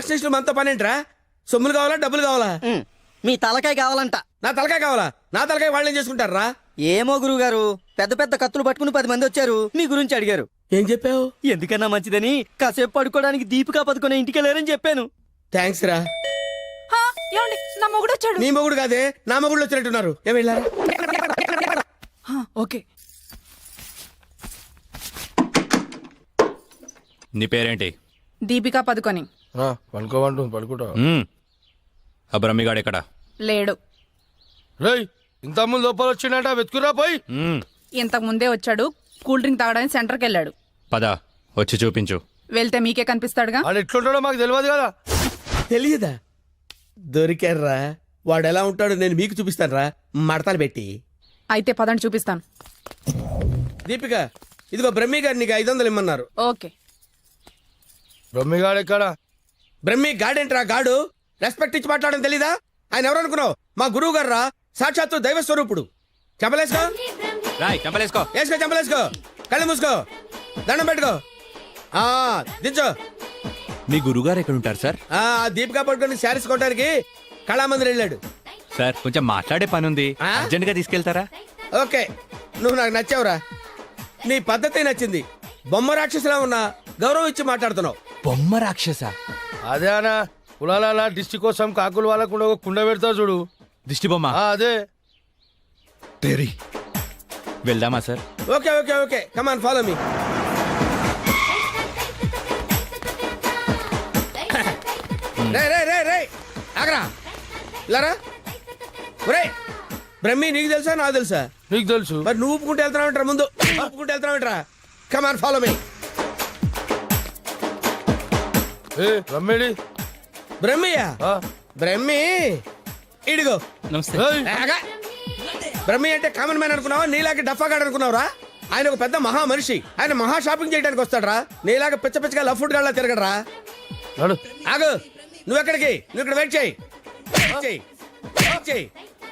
Destination మనతో పనేంట్రా? సొమ్ములు కావాలా డబ్బులు కావాలా? మీ తలకాయ కావాలంట. నా తలకాయ కావాలా? నా తలకాయ వాళ్ళు ఏం చేసుకుంటారా? ఏమో గురువు గారు, పెద్ద పెద్ద కత్తులు పట్టుకుని 10 మంది వచ్చారు, మీ గురించి అడిగారు. ఏం చెప్పావు? ఎందుకన్నా మంచిదని కాసేపు పడుకోవడానికి దీపికా పదుకునే ఇంటికి వెళ్ళారని చెప్పాను. థ్యాంక్స్ రా. నా మొగుడు వచ్చాడు. నీ మొగుడు కాదే, నా మొగుడు వచ్చినట్టున్నారు. ఏం వెళ్ళారా? ఓకే. నీ పేరేంటి? దీపికా పదుకొని. పడుకోమంటుంది, పడుకుంటా. ఆ బ్రహ్మిగాడు ఎక్కడ? లేడు. రేయ్, ఇంత ముందు లోపల వచ్చిండట, వెతుకురా పోయి. ఇంతకు ముందే వచ్చాడు. కూల్ డ్రింక్ తాగడానికి సెంటర్కి వెళ్ళాడు. పద, వచ్చి చూపించు. వెళ్తే మీకే కనిపిస్తాడుగా. వాడు ఎట్లుంటాడో మాకు తెలియదు కదా. తెలియదా? దొరికారా? వాడు ఎలా ఉంటాడో నేను మీకు చూపిస్తాను రా, మడతలు పెట్టి. అయితే పదండి చూపిస్తాను. దీపిక, ఇదిగో బ్రహ్మి గారు నీకు 500 ఇమ్మన్నారు. ఓకే. బ్రహ్మిగాడు ఎక్కడ? బ్రహ్మి గాడేంట్రా గాడు? రెస్పెక్ట్ ఇచ్చి మాట్లాడడం తెలీదా? ఆయన ఎవరు అనుకున్నావు? మా గురువు గారు రా, సాక్షాత్తు దైవ స్వరూపుడు. చెంపలేసుకో, రాయ్ చంపలేసుకో. వేసుకో, చెంపలేసుకో, కళ్ళు మూసుకో, దండం పెట్టుకో, దించో. మీ గురుగారు ఎక్కడ ఉంటారు సార్? దీపికా పట్టుకొని శారీస్ కొట్టడానికి కళామందిర్ వెళ్ళాడు. సార్ కొంచెం మాట్లాడే పని ఉంది, అర్జెంట్ గా తీసుకెళ్తారా? ఓకే, నువ్వు నాకు నచ్చావురా. నీ పద్ధతి నచ్చింది. బొమ్మ రాక్షసులా ఉన్నా గౌరవం ఇచ్చి మాట్లాడుతున్నావు. బొమ్మ రాక్షస? అదే అనా, కులాల డిస్టిక్ కోసం కాకులు వాళ్ళకుండా ఒక కుండ పెడతావు చూడు, దిష్టి బొమ్మ. అదే. తెరి వెళ్దామా sir? Okay okay okay, come on follow me. రే రే రే రే ఆగరా, ఇలారా. ఒరే బ్రహ్మి, నీకు తెలుసా నాకు తెలుసా? నీకు తెలుసు. మరి నువ్వు ఊపుకుంటూ వెళ్తున్నావంటరా, ముందు ఊపుకుంటూ వెళ్తున్నావంటరా. కమాన్ ఫాలో మీ. రమ్మేడి. బ్రహ్మియా? బ్రహ్మి ఇడిగో. నమస్తే. బ్రహ్మి అంటే కామన్ మ్యాన్ అనుకున్నావా? నీలాగే డఫాగాడు అనుకున్నావురా? ఆయన ఒక పెద్ద మహా మనిషి. ఆయన మహా షాపింగ్ చేయడానికి వస్తాడరా. నీలాగా పిచ్చ పిచ్చగా లవ్ ఫుడ్ గాళ్ళ తిరగడరా. ఆగు, నువ్వెక్కడికి? నువ్వు ఇక్కడ వెయిట్ చేయి,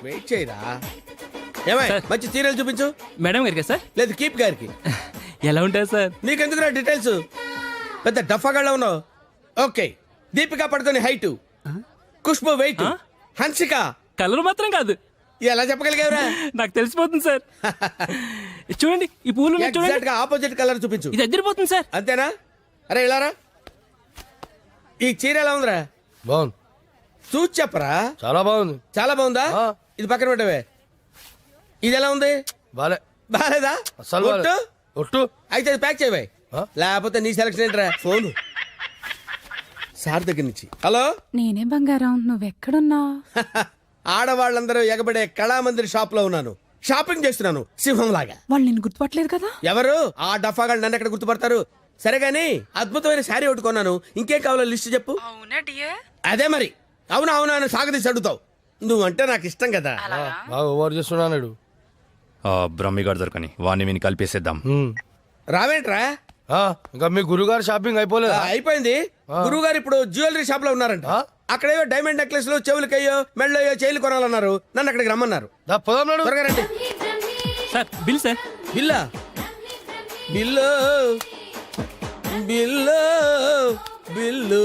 వెయిట్ చేయరా. ఏమై మంచి సీరియల్ చూపించు. మేడం గారికి సార్? లేదు కీప్ గారికి. ఎలా ఉంటారు సార్? నీకెందుకురా డీటెయిల్స్? పెద్ద డఫాగాళ్ళ ఉన్నావు. Okay, Deepika Padukone height, Khushbu weight, Hansika colour మాత్రం కాదు. ఎలా చెప్పగలిగావురా? నాకు తెలిసిపోతుంది సార్. చూడండి ఈ పూలు ఎగ్జాక్ట్ గా ఆపోజిట్ కలర్ చూపించు. ఇది అదిరిపోతుంది సార్. అంతేనా? అరే ఇలారా, ఈ చీర ఎలా ఉందిరా? బాగుంది. చూసి చెప్పరా. చాలా బాగుంది. చాలా బాగుందా? ఇది పక్కన పెట్టవే. ఇది ఎలా ఉంది? బాలే. బాలేదా? అసలు ఒట్టు. అయితే అది ప్యాక్ చేయవే, లేకపోతే నీ సెలక్షన్ ఏంట్రా. ఫోన్ సార్ దగ్గర నుంచి. హలో, నేనే బంగారం, నువ్వెక్కడున్నా? ఆడవాళ్ళందరూ ఎగబడే కళామందిర్ షాప్ లో ఉన్నాను. షాపింగ్ చేస్తున్నాను సింహం లాగా. వాళ్ళు నేను గుర్తుపట్టలేదు కదా. ఎవరు ఆ డఫాగాళ్ళు? నన్ను ఎక్కడ గుర్తుపడతారు? సరే గానీ అద్భుతమైన శారీ ఒకటి కొన్నాను. ఇంకేం కావాలో లిస్ట్ చెప్పు. అదే మరి. అవునా అవునా అని సాగదీసి అడుగుతావు. నువ్వంటే నాకు ఇష్టం కదా. బాగా ఓవర్ చేస్తున్నాడు. బ్రహ్మిగాడు దొరకని వాడిని వీని కలిపేసేద్దాం. రావేంట్రా? ఇంకా మీ గురుగారు షాపింగ్ అయిపోలేదు? అయిపోయింది. గురువు గారు ఇప్పుడు జ్యువెలరీ షాప్ లో ఉన్నారంట. అక్కడేవో డైమండ్ నెక్లెస్ లు, చెవులకయ్యో, మెళ్ళయ్యో, చైలు కొనాలన్నారు. నన్ను అక్కడికి రమ్మన్నారు. త్వరగా రండి. Sir bill sir. బిల్లా? బిల్లు బిల్లు బిల్లు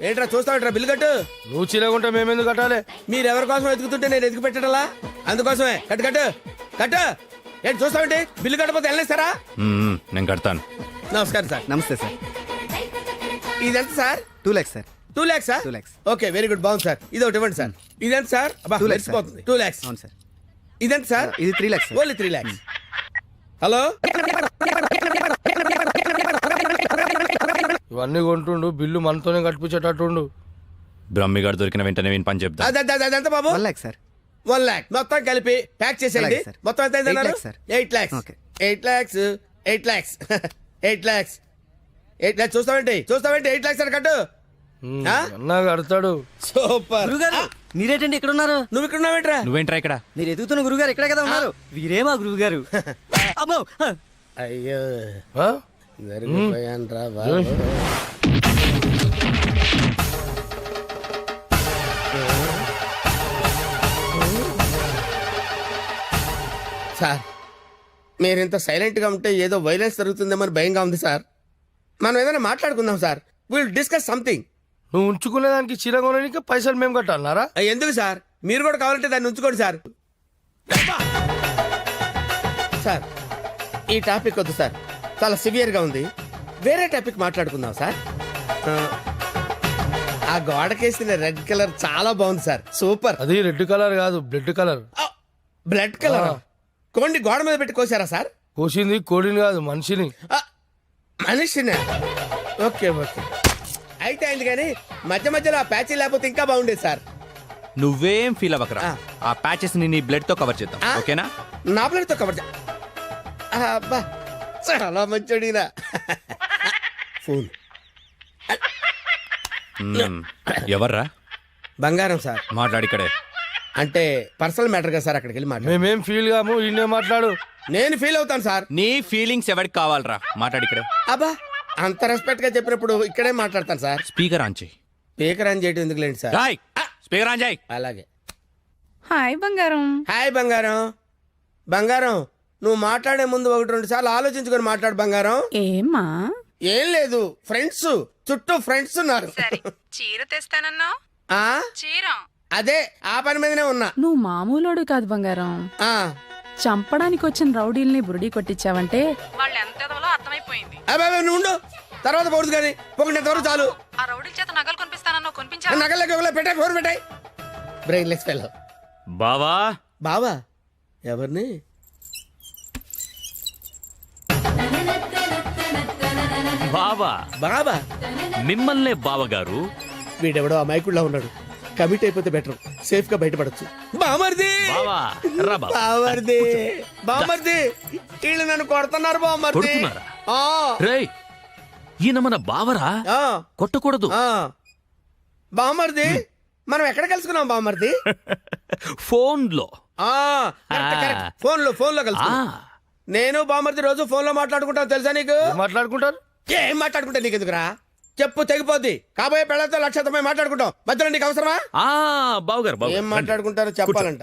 ఏంట్రా చూస్తావుట్రా? బిల్లు కట్టు. నువ్వు చీలకుంటే మేమెందుకు కట్టాలి? మీరెవరి కోసం ఎదుగుతుంటే నేను ఎదుగు పెట్టడలా? అందుకోసమే. కట్టు కట్టు కట్టు. ఏంటి చూస్తావంటే? బిల్లు కట్టకపోతే వెళ్ళేస్తారా? నేను కడతాను. నమస్కారం సార్. నమస్తే సార్. ఇదెంత sir? 2 lakhs sir. 2 lakhs sir? 2 lakhs. Okay, very good, బాగుంది సార్. ఇది ఒకటి ఇవ్వండి సార్. ఇదెంత సార్? 2 lakhs sir. 2 lakhs. అవును సార్. ఇదెంత సార్? ఇది 3 lakhs sir. Only 3 lakhs. Hello, ఇవన్నీ కొంటుండు, బిల్లు మనతోనే కట్టించేటట్టుండు. బ్రహ్మిగాడు దొరికిన వెంటనే వీని పని చెప్తా. అదంత బాబు? 1 lakh సార్. 1 lakh మొత్తం కలిపి ప్యాక్ చేసేయండి. అలాగే సార్. మొత్తం ఎంత అయిందన్నారు? 8 lakhs sir. 8 lakhs. Okay. 8 lakhs. 8 lakhs. 8 lakhs. 8 lakhs. చూస్తావేంటి 8 lakhs అని కట్టు. అన్నా కడతాడు. సూపర్. గురుగారు మీరేంటండి ఇక్కడ ఉన్నారు? నువ్వు ఇక్కడ ఉన్నావేంట్రా? నువ్వేంట్రా ఇక్కడ? మీరు ఎదుగుతున్న గురుగారు ఇక్కడే కదా ఉన్నారు. వీరే మా గురుగారు. అమ్మో. అయ్యో జరిగిపోయాను రా బాబు. సార్, మీరింత సైలెంట్గా ఉంటే ఏదో వైలెన్స్ జరుగుతుందేమని భయంగా ఉంది సార్. మనం ఏదైనా మాట్లాడుకుందాం సార్. Will discuss something. నువ్వు ఉంచుకునే దానికి చీర కొనడానికి పైసలు మేము కట్టాలన్నారా? ఎందుకు సార్? మీరు కూడా కావాలంటే దాన్ని ఉంచుకోండి సార్. సార్ ఈ టాపిక్ వద్దు సార్, చాలా సివియర్గా ఉంది. వేరే టాపిక్ మాట్లాడుకుందాం సార్. ఆ గోడకేసిన రెడ్ కలర్ చాలా బాగుంది సార్, సూపర్. అది రెడ్ కలర్ కాదు, బ్లడ్ కలర్. Blood colour. కోండి గోడ మీద పెట్టి కోసారా సార్? కోసింది కోడిని కాదు, మనిషిని. మనిషినే. ఓకే ఓకే, అయితే అయింది. కానీ మధ్య మధ్యలో ఆ ప్యాచీ లేకపోతే ఇంకా బాగుండేది సార్. నువ్వేం ఫీల్ అవ్వకరా, ఆ. ఆ ప్యాచెస్ ని నీ బ్లడ్ తో కవర్ చేద్దాం, ఆ? ఓకేనా? నా ప్లేట్తో కవర్ అబ్బా చాలా మంచోడినా. ఫోన్ ఎవర్రా? బంగారం సార్. మాట్లాడిక్కడే. అంటే పర్సనల్ మ్యాటర్ కదా సార్, అక్కడికి వెళ్ళి మాట్లాడు. మేమేం ఫీల్ కాము, ఈయనే మాట్లాడు. నేను ఫీల్ అవుతాను సార్. నీ ఫీలింగ్స్ ఎవరికి కావాలరా? మాట్లాడిక్కడే. అబ్బా అంత రెస్పెక్ట్ గా చెప్పినప్పుడు ఇక్కడే మాట్లాడతాను సార్. స్పీకర్ ఆన్ చేయి. స్పీకర్ ఆన్ చేయడం ఎందుకు లేండి సార్? రాయ్ స్పీకర్ ఆన్ చేయి. అలాగే. హాయ్ బంగారం. హాయ్ బంగారం. బంగారం నువ్వు మాట్లాడే ముందు 1-2 సార్లు ఆలోచించుకొని మాట్లాడు బంగారం. ఏమ్మా? ఏం లేదు, ఫ్రెండ్స్ చుట్టూ ఫ్రెండ్స్ ఉన్నారు. సరే చీర తెస్తానన్నా. ఆ చీర అదే ఆ పని మీదనే ఉన్నా. నువ్వు మామూలోడు కాదు బంగారం. ఆ చంపడానికి వచ్చిన రౌడీల్ని బురుడి కొట్టించావంటే వాళ్ళు ఎంత ఎదవలో అర్థమైపోయింది. అబ్బాయి నువ్వు ఉండు, తర్వాత పోదు కానీ ఒకటి వరకు చాలు. ఆ రౌడీల చేత నగలు కొనిపిస్తానన్నా కొనిపించావు. నగలకి పెట్టాయి, ఫోన్ పెట్టాయి. Brainless fellow. బావా బావా ఎవరిని? బావా బాబా మిమ్మల్నే బావగారు. వీడెవడో అమాయకుడిలా ఉన్నాడు. కమిట్ అయిపోతే బెటర్, సేఫ్ గా బయటపడచ్చు. బామర్ది బావా రా బావా. బామర్ది బామర్ది వీళ్ళు నన్ను కొడుతున్నారు బామర్ది. కొడుతున్నారా? ఆ, రేయ్ ఈయన మన బావరా, ఆ, కొట్టకూడదు. ఆ. బామర్ది మనం ఎక్కడ కలుసుకున్నాం బామర్ది? ఫోన్ లో. ఆ, కరెక్ట్, కరెక్ట్. ఫోన్ లో కలుసుకున్నాం. నేను బామర్ది రోజు ఫోన్ లో మాట్లాడుకుంటాను, తెలుసా నీకు? ఏం మాట్లాడుకుంటారు? ఏం మాట్లాడుకుంటా నీకు ఎందుకురా? చెప్పు తెగిపోద్ది. కాబోయే పెళ్ళతో లక్షతమై మాట్లాడుకుంటాం, మధ్యలో నీకు అవసరమా? ఆ బావగారు బావగారు, ఏం రండి. మాట్లాడుకుంటారో చెప్పాలంట.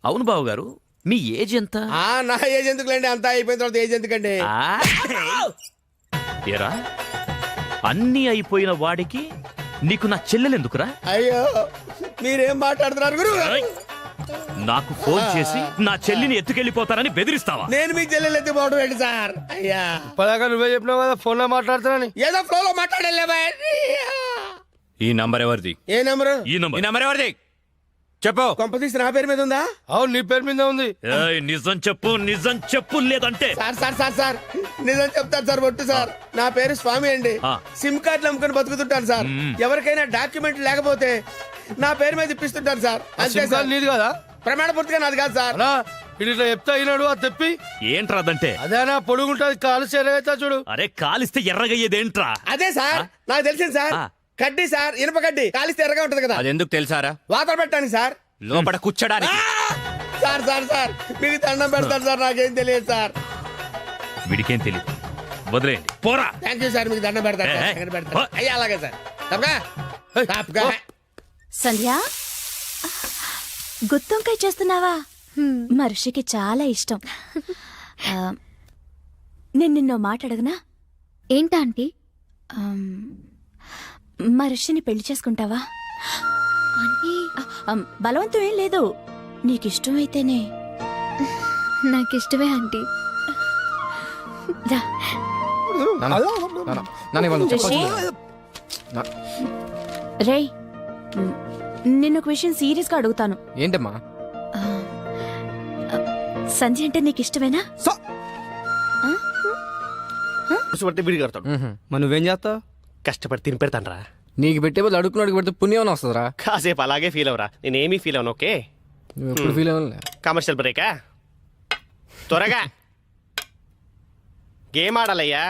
అవును బావగారు, మీ ఏజ్ ఎంత? ఆ నా ఏజ్ ఎందుకులేండి, అంతా అయిపోయిన తర్వాత ఏజ్ ఎందుకండి? ఆ, ఏరా అన్నీ అయిపోయిన వాడికి నీకు నా చెల్లెలెందుకురా? అయ్యో మీరేం మాట్లాడుతున్నారు గురు? నాకు ఫోన్ చేసి నా చెల్లిని ఎత్తుకెళ్ళిపోతానని బెదిరిస్తావా? నేను మీకు చెల్లెలు ఎత్తిపోవడం ఏంటి సార్? అయ్యా పదాక నువ్వే చెప్పినావు కదా ఫోన్ లో మాట్లాడుతానని. ఏదో ఫ్లో లో మాట్లాడలేవా? ఈ నంబర్ ఎవరిది? ఏ నెంబరు? ఈ ఈ నంబర్. నంబర్ ఎవరిది చెప్పు. కొంపతీసి నా పేరు మీద ఉందా? అవును నీ పేరు మీద ఉంది. ఏయ్, నిజం చెప్పు, నిజం చెప్పు, లేదంటే సార్ సార్ సార్ సార్ నిజం చెప్తాను సార్, ఒట్టు సార్. నా పేరు స్వామి అండి. ఆ. సిమ్ కార్డులు అమ్ముకుని బతుకుతుంటాను సార్. ఎవరికైనా డాక్యుమెంట్ లేకపోతే నా పేరు మీద ఇప్పిస్తుంటాను సార్. అంతే సిమ్ సార్. కార్డు నీది కదా? ప్రమాణ పూర్తిగా నాది కాదు సార్. అలా ఇది ఇట్లా చెప్తా అయినాడు, అది తెప్పి. ఏంట్రాదంటే? అదేనా పొడుగుంటది, కాలు చేరవుతా చూడు. అరే కాలిస్తే ఎర్రగయ్యేదేంట్రా? అదే సార్ నాకు తెలిసింది సార్. ఆ. కడ్డీ సార్, ఇనుప కడ్డీ కాలిస్తే ఎర్రగా ఉంటది కదా, అది ఎందుకు తెలుసారా? వాతర పెట్టాను సార్. లోపల కూర్చోడానికి. సార్ సార్ సార్ మీకు దండం పెడతాను సార్, నాకేం తెలియదు సార్. వీడికేం తెలియదు, వదిలేయండి పోరా. థ్యాంక్ యూ సార్, మీకు దండం పెడతాను సార్. ఏ, ఏ. దండం పెడతాను. అయ్యా అలాగే సార్. తప్పగా తప్పగా. సంధ్య గుత్తొంకాయ చేస్తున్నావా? మనిషికి చాలా ఇష్టం. నేను నిన్నో మాట అడగనా? ఏంటా ఆంటీ? మనిషిని పెళ్లి చేసుకుంటావా? బలవంతం ఏం లేదు, నీకిష్టమైతేనే. నాకిష్టమే ఆంటీ. రా. రిషి. రేయ్ నిన్నొక విషయం సీరియస్ గా అడుగుతాను. ఏంటమ్మా? సంధ్య అంటే నీకు ఇష్టమేనా? మరి నువ్వేం చేస్తావు? కష్టపడి తిని పెడతాను రా. నీకు పెట్టే బదులు అడుక్కున్నాడికి పెడితే పుణ్యం వస్తుందిరా. కాసేపు అలాగే ఫీల్ అవరా, నేనేమీ ఫీల్ అవను. ఓకే నువ్వు ఎప్పుడు ఫీల్ అవ్వలే. కమర్షియల్ బ్రేకా? త్వరగా గేమ్ ఆడాలయ్యా,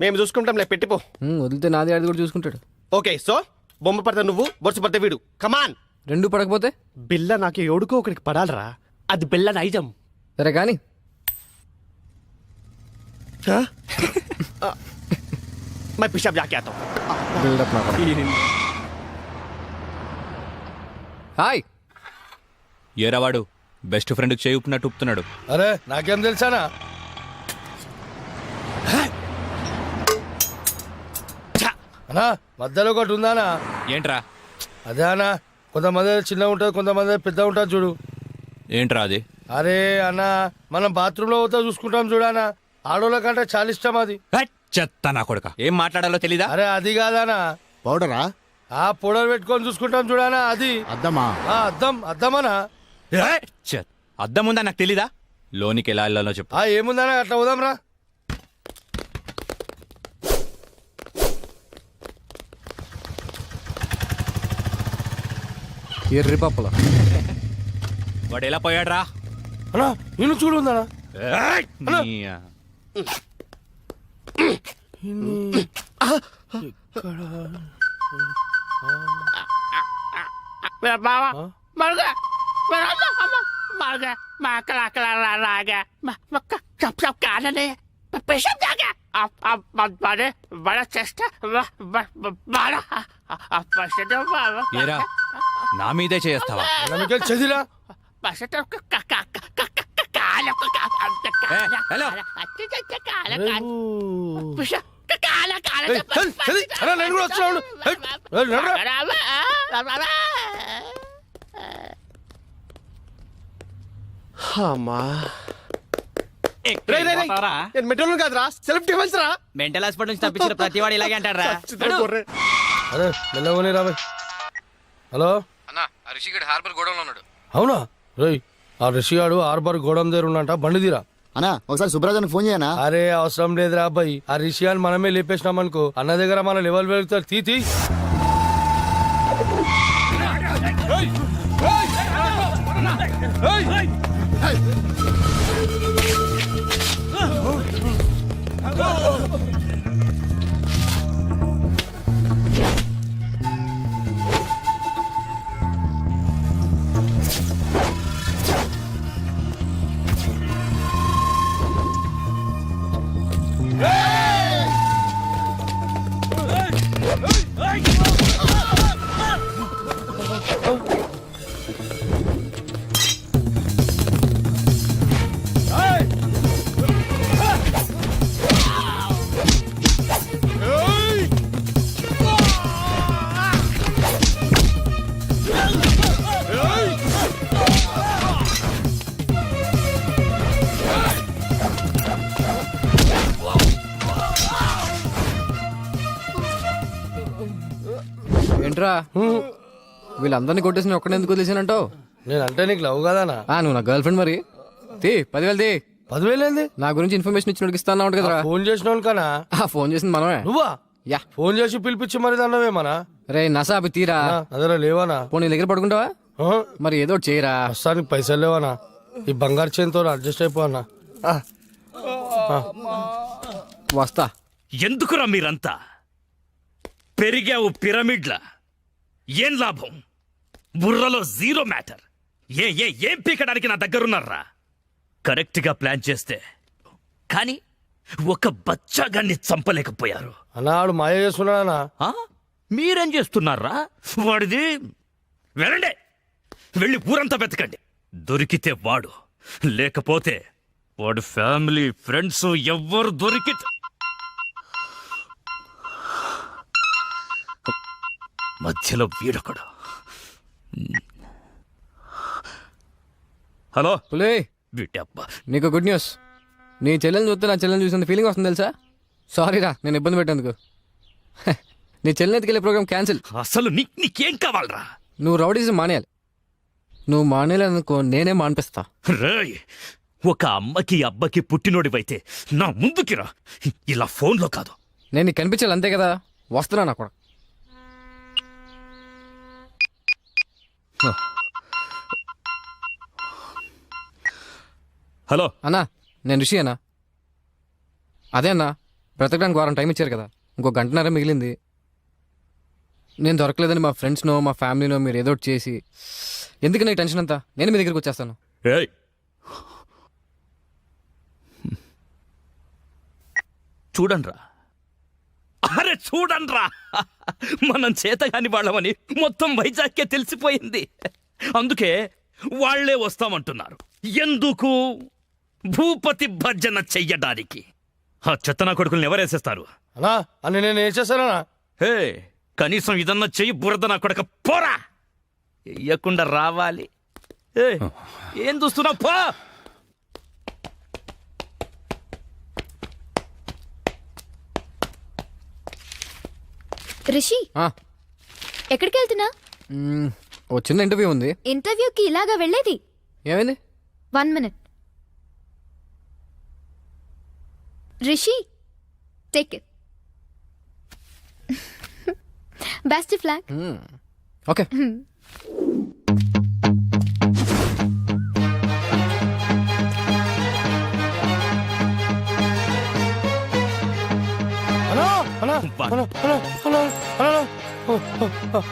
మేము చూసుకుంటాంలే, పెట్టిపో. వదిలితే నాది ఆడి కూడా చూసుకుంటాడు. ఓకే సో బొమ్మ పడితే నువ్వు, బొరుసు పడితే వీడు. కమాన్. రెండు పడకపోతే బిల్ల నాకు ఎవడుకో ఒకరికి పడాలరా, అది బిల్ల నైజం. సరే కానీ मैं पिशाब जाके आता हूँ. బిల్డప్ నా హాయ్. ఏరావాడు బెస్ట్ ఫ్రెండ్ చేయి ఊపినట్టు ఊపుతున్నాడు. అరే నాకేం తెలుసానా? అన్నా మధ్యలో ఒకటి ఉందానా? ఏంట్రా అదే అన్నా, కొంతమంది చిన్న ఉంటుంది, కొంతమంది పెద్ద ఉంటుంది చూడు. ఏంట్రా అది? అరే అన్నా, మనం బాత్రూంలో పోతా చూసుకుంటాం చూడనా, ఆడోళ్ళ కంటే చాలా ఇష్టం అది. హట్! చెత్త నా కొడుక, ఏం మాట్లాడాలో తెలీదా? అరే అది కాదానా, పౌడరా? ఆ పొడలు పెట్టుకొని చూసుకుంటాం చూడనా, అది అద్దమా? అద్దమనా. చెత్త అద్దం ఉందా నాకు తెలీదా? లోనికి ఎలా వెళ్ళాలో చెప్పు. ఏముందనా, అట్లా పోదాం రా. ఎర్రి పప్పుల వాడు ఎలా పోయాడ్రా? అన్నా నిన్ను చూడు ఉందనా. ఏరా నా మీదే చేస్తావా? చదిరా హలో నేను కూడా వచ్చినాడు. అమ్మా నేను మెట్రోలు కాదురా, సెల్ఫ్ డిఫెన్స్ రా. మెంటల్ హాస్పిటల్ నుంచి తప్పించిన ప్రతివాడు ఇలాగే అంటారా? అరే మెల్లగోని రాబోయ్. హలో అన్నా, రిషిగడ్ హార్బర్ గోడంలో ఉన్నాడు. అవునా? రేయ్ ఆ రిషిగాడు హార్బర్ గోడం దగ్గర ఉన్నంట, బండి తీరా. అన్నా ఒకసారి సుబ్రాజానికి ఫోన్ చేయనా? అరే అవసరం లేదురా అబ్బాయి, ఆ రిషిగాని మనమే లేపేసినాం అనుకో, అన్న దగ్గర మన లెవెల్ వెళ్తారు. తీ ఏంట్రా వీళ్ళందరినీ కొట్టేసి ఒక్కడే ఎందుకు వదిలేసానంటావు? నేనంటే నీకు లవ్ కదానా? నువ్వు నా గర్ల్ ఫ్రెండ్ మరి. 10,000 తీ. 10,000 ఏంది? నా గురించి ఇన్ఫర్మేషన్ ఇచ్చి ఇస్తాను కదరా. ఫోన్ చేసినావు కనా? ఫోన్ చేసింది మనమే. నువ్వా? యా. ఫోన్ చేసి పిలిపించి మరి దాన్నవేమనా? రే నసా అవి తీరా. అదరా లేవానా? పోనీ దగ్గర పడుకుంటావా? మరి ఏదో ఒకటి చేయరా. ప్రస్తుతానికి పైసలు లేవానా? ఈ బంగారు చేతితో అడ్జస్ట్ అయిపోనా? వస్తా. ఎందుకురా మీరంతా పెరిగావు పిరమిడ్ల? ఏం లాభం? బుర్రలో జీరో మ్యాటర్. ఏం పీకడానికి నా దగ్గరున్నారా? కరెక్ట్ గా ప్లాన్ చేస్తే కానీ ఒక బచ్చాగాన్ని చంపలేకపోయారు. అన్నాడు మాయ చేస్తున్నాడా? మీరేం చేస్తున్నారా? వాడిది వెళ్ళండి, వెళ్ళి ఊరంతా వెతకండి. దొరికితే వాడు, లేకపోతే వాడు ఫ్యామిలీ ఫ్రెండ్స్ ఎవ్వరు దొరికితే మధ్యలో వీడొకడు. హలో పులే, వీటబ్బా, నీకు గుడ్ న్యూస్. నీ చెల్లెని చూస్తే నా చెల్లెని చూసిన ఫీలింగ్ వస్తుంది తెలుసా? సారీరా నేను ఇబ్బంది పెట్టేందుకు. నీ చెల్లెని ఎత్తుకెళ్ళే ప్రోగ్రామ్ క్యాన్సిల్. అసలు నీకేం కావాలరా? నువ్వు రౌడీజం మానేయాలి. నువ్వు మానేయాలనుకో నేనే మానిపిస్తా. రేయ్, ఒక అమ్మకి అబ్బకి పుట్టినోడివైతే నా ముందుకి రా, ఇలా ఫోన్లో కాదు. నేను నీకు కనిపించాలి అంతే కదా. వస్తున్నా నా కూడా. హలో అన్నా, నేను రిషి అన్నా. అదే అన్నా, బ్రతకడానికి వారం టైం ఇచ్చారు కదా, ఇంకో గంటన్నర మిగిలింది. నేను దొరకలేదని మా ఫ్రెండ్స్నో మా ఫ్యామిలీనో మీరు ఏదో ఒకటి చేసి, ఎందుకు నాకు టెన్షన్ అంతా? నేను మీ దగ్గరికి వచ్చేస్తాను. ఏయ్, చూడండ్రా, అరే చూడండ్రా, మనం చేతగాని వాళ్ళమని మొత్తం వైజాగ్కే తెలిసిపోయింది. అందుకే వాళ్లే వస్తామంటున్నారు. ఎందుకు? భూపతి భర్జన చెయ్యడానికి. ఆ చెత్తనా కొడుకుల్ని ఎవరేసేస్తారు? అన్నా అని నేను ఏం చేస్తానా? హే కనీసం ఇదన్నా చెయ్యి బురద నా కొడక పోరా ఎయ్యకుండా రావాలి ఏం చూస్తున్నావు పో రిషి ఆ, ఎక్కడికి వెళ్తున్నా? ఓ చిన్న ఇంటర్వ్యూ ఉంది. ఇంటర్వ్యూకి ఇలాగా వెళ్ళేది? ఏమైంది? 1 minute. Rishi take it. Best flag. Okay. అన్నా అన్నా అన్నా అన్నా అన్నా అన్నా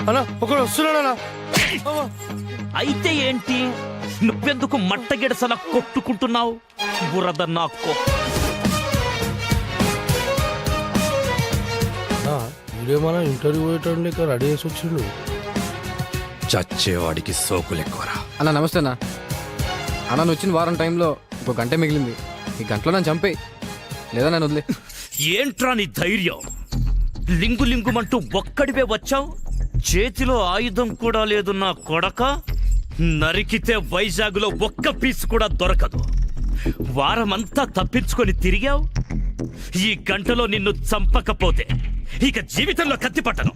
అన్నా ఒకడు వస్తున్నాడన్నా. అయితే ఏంటి నువ్వెందుకు మట్టగిడసలా కొట్టుకుంటున్నావు బురద నాకు వీడేమన్నా ఇంటర్వ్యూ పోయేటండి ఇక్కడ రెడీ చేసి వచ్చిండు. చచ్చేవాడికి సోకులెక్కువరా. అన్న నమస్తే అన్న. అన్న నువ్వు వచ్చిన వారం టైంలో ఇంకో గంటే మిగిలింది. ఈ గంటలో నన్ను చంపేయి, లేదా నన్ను వదిలే. ఏంట్రా నీ ధైర్యం? లింగు లింగుమంటూ ఒక్కడివే వచ్చావు, చేతిలో ఆయుధం కూడా లేదు నా కొడక. నరికితే వైజాగ్లో ఒక్క పీస్ కూడా దొరకదు. వారమంతా తప్పించుకొని తిరిగావు. ఈ గంటలో నిన్ను చంపకపోతే ఇక జీవితంలో కత్తి పట్టను.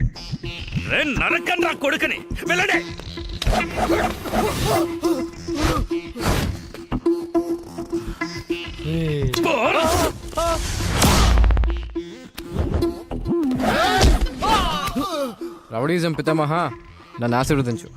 నరకన్ రా కొడుకని వెళ్ళడే. రౌడీజం పితామహ, నన్ను ఆశీర్వదించు.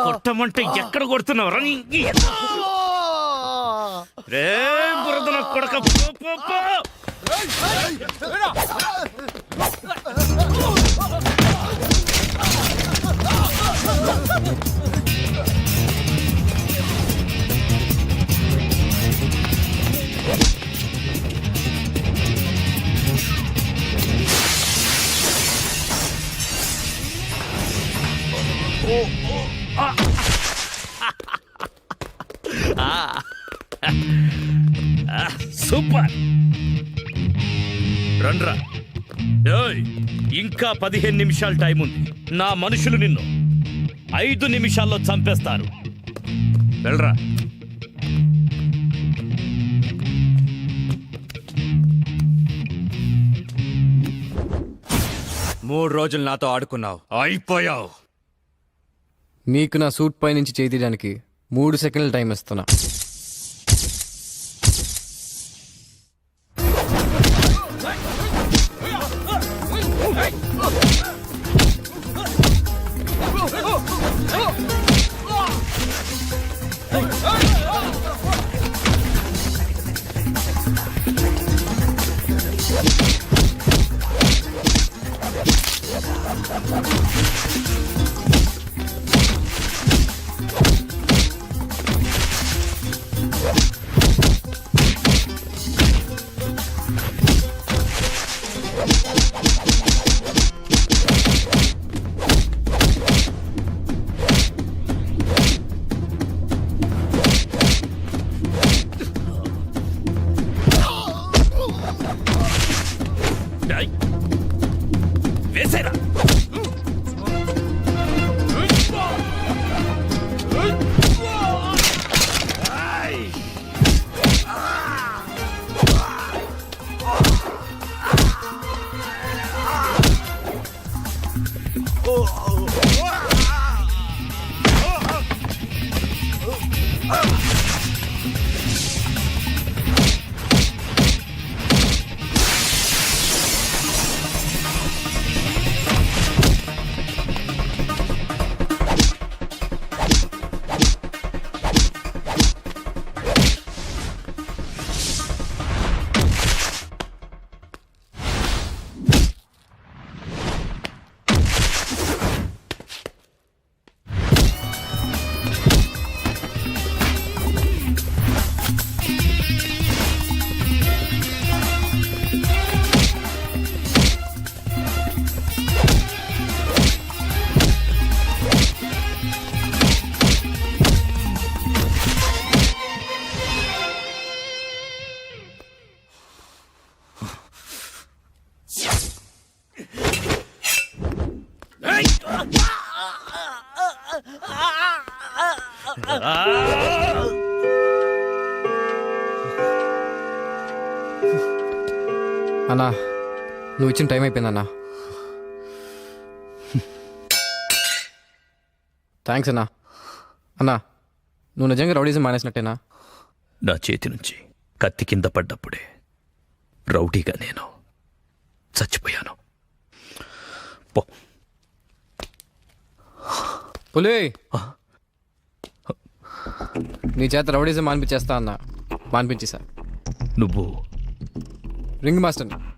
కొట్టమంటే ఎక్కడ కొడుతున్నావు రా? రే బురద నా కొడక పో, పో, పో. సూపర్ రండ్రా. ఏయ్, ఇంకా 15 నిమిషాలు టైం ఉంది. నా మనుషులు నిన్ను 5 నిమిషాల్లో చంపేస్తారు. వెళ్ళరా. మూడు రోజులు నాతో ఆడుకున్నావు, అయిపోయావు. నీకు నా సూట్ పై నుంచి చేయి తీయడానికి 3 సెకండ్ల టైం ఇస్తున్నా. అన్నా నువ్వు ఇచ్చిన టైం అయిపోయిందన్నా. థ్యాంక్స్ అన్నా. అన్నా నువ్వు నిజంగా రౌడీజం మానేసినట్టేనా? నా చేతి నుంచి కత్తి కింద పడ్డప్పుడే రౌడీగా నేను చచ్చిపోయాను. పో. పులి నీ చేత రౌడీజం మానిపించేస్తా అన్నా. మానిపించేసా. నువ్వు రింగ్ మాస్టర్ని.